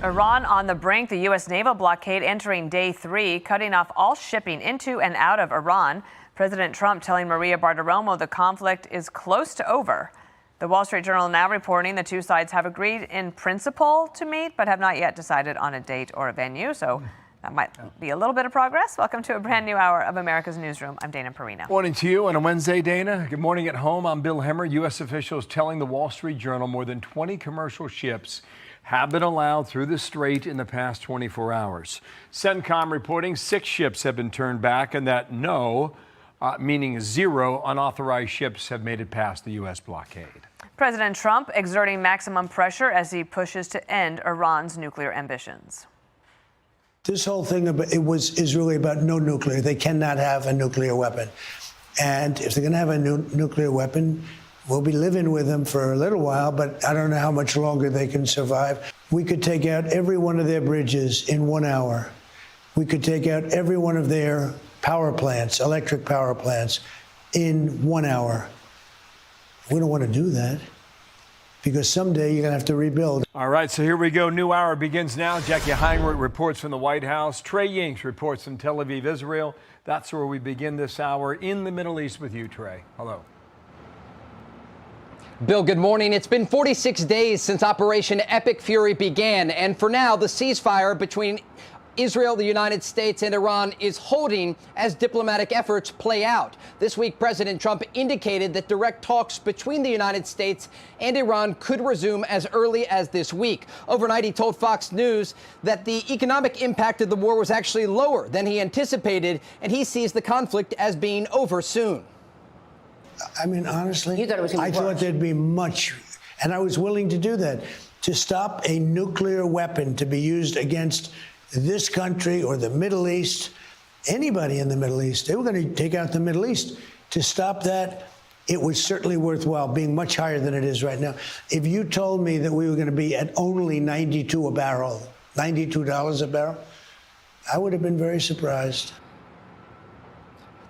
Iran on the brink, the U.S. naval blockade entering day 3, cutting off all shipping into and out of Iran. President Trump telling Maria Bartiromo the conflict is close to over. The Wall Street Journal now reporting the two sides have agreed in principle to meet, but have not yet decided on a date or a venue. So that might be a little bit of progress. Welcome to a brand new hour of America's Newsroom. I'm Dana Perino. Morning to you on a Wednesday, Dana. Good morning at home. I'm Bill Hemmer. U.S. officials telling the Wall Street Journal more than 20 commercial ships have been allowed through the strait in the past 24 hours. CENTCOM reporting 6 ships have been turned back and that meaning 0 unauthorized ships have made it past the U.S. blockade. President Trump exerting maximum pressure as he pushes to end Iran's nuclear ambitions. This whole thing is really about no nuclear. They cannot have a nuclear weapon. And if they're going to have a nuclear weapon, we'll be living with them for a little while, but I don't know how much longer they can survive. We could take out every one of their bridges in 1 hour. We could take out every one of their power plants, electric power plants, in 1 hour. We don't want to do that because someday you're going to have to rebuild. All right, so here we go. New hour begins now. Jackie Heinrich reports from the White House. Trey Yingst reports from Tel Aviv, Israel. That's where we begin this hour in the Middle East with you, Trey. Hello. Bill, good morning. It's been 46 days since Operation Epic Fury began, and for now, the ceasefire between Israel, the United States, and Iran is holding as diplomatic efforts play out. This week, President Trump indicated that direct talks between the United States and Iran could resume as early as this week. Overnight, he told Fox News that the economic impact of the war was actually lower than he anticipated, and he sees the conflict as being over soon. I mean, honestly, I thought there'd be much, and I was willing to do that, to stop a nuclear weapon to be used against this country or the Middle East, anybody in the Middle East. They were going to take out the Middle East. To stop that, it was certainly worthwhile, being much higher than it is right now. If you told me that we were going to be at only $92 a barrel, $92 a barrel, I would have been very surprised.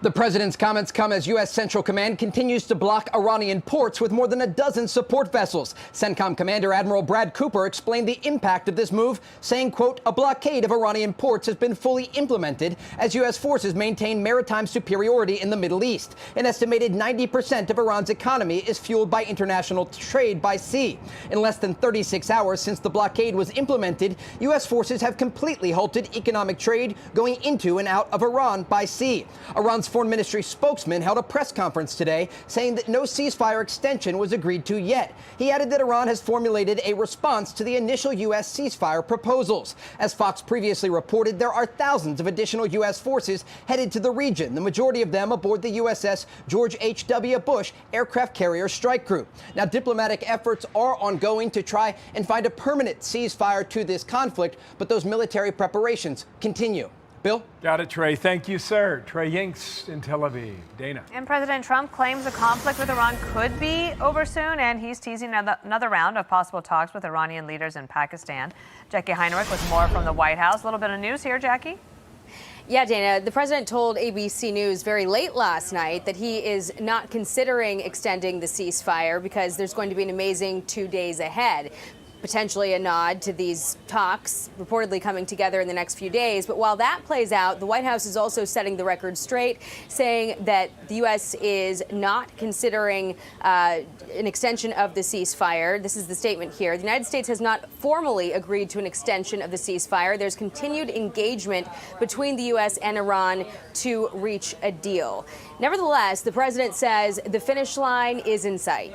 The president's comments come as U.S. Central Command continues to block Iranian ports with more than a dozen support vessels. CENTCOM Commander Admiral Brad Cooper explained the impact of this move, saying, quote, a blockade of Iranian ports has been fully implemented as U.S. forces maintain maritime superiority in the Middle East. An estimated 90% of Iran's economy is fueled by international trade by sea. In less than 36 hours since the blockade was implemented, U.S. forces have completely halted economic trade going into and out of Iran by sea. Iran's Foreign Ministry spokesman held a press conference today saying that no ceasefire extension was agreed to yet. He added that Iran has formulated a response to the initial U.S. ceasefire proposals. As Fox previously reported, there are thousands of additional U.S. forces headed to the region, the majority of them aboard the USS George H.W. Bush aircraft carrier strike group. Now, diplomatic efforts are ongoing to try and find a permanent ceasefire to this conflict, but those military preparations continue. Bill? Got it, Trey. Thank you, sir. Trey Yingst in Tel Aviv. Dana. And President Trump claims the conflict with Iran could be over soon, and he's teasing another round of possible talks with Iranian leaders in Pakistan. Jackie Heinrich with more from the White House. A little bit of news here, Jackie. Yeah, Dana, the president told ABC News very late last night that he is not considering extending the ceasefire because there's going to be an amazing 2 days ahead. Potentially a nod to these talks reportedly coming together in the next few days. But while that plays out, the White House is also setting the record straight, saying that the U.S. is not considering an extension of the ceasefire. This is the statement here. The United States has not formally agreed to an extension of the ceasefire. There's continued engagement between the U.S. and Iran to reach a deal. Nevertheless, the president says the finish line is in sight.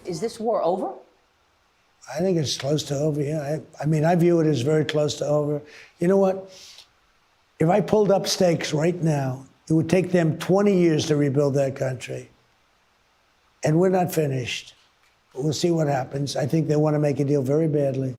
Is this war over? I think it's close to over, yeah. I mean, I view it as very close to over. You know what? If I pulled up stakes right now, it would take them 20 years to rebuild that country. And we're not finished. We'll see what happens. I think they want to make a deal very badly.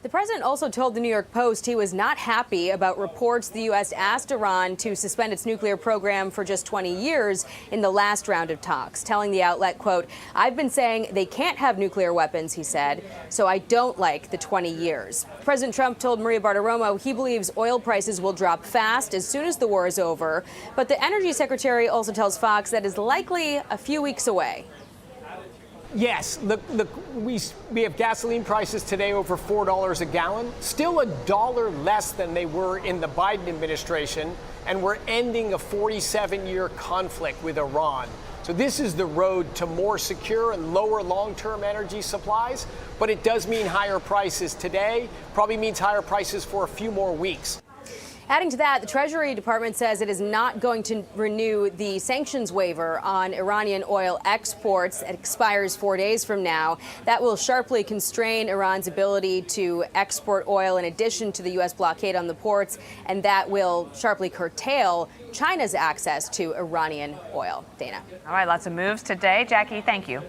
The president also told the New York Post he was not happy about reports the U.S. asked Iran to suspend its nuclear program for just 20 years in the last round of talks, telling the outlet, quote, I've been saying they can't have nuclear weapons, he said, so I don't like the 20 years. President Trump told Maria Bartiromo he believes oil prices will drop fast as soon as the war is over. But the energy secretary also tells Fox that is likely a few weeks away. Yes, we have gasoline prices today over $4 a gallon, still $1 less than they were in the Biden administration, and we're ending a 47-year conflict with Iran. So this is the road to more secure and lower long-term energy supplies, but it does mean higher prices today, probably means higher prices for a few more weeks. Adding to that, the Treasury Department says it is not going to renew the sanctions waiver on Iranian oil exports. It expires 4 days from now. That will sharply constrain Iran's ability to export oil in addition to the U.S. blockade on the ports, and that will sharply curtail China's access to Iranian oil. Dana. All right, lots of moves today. Jackie, thank you.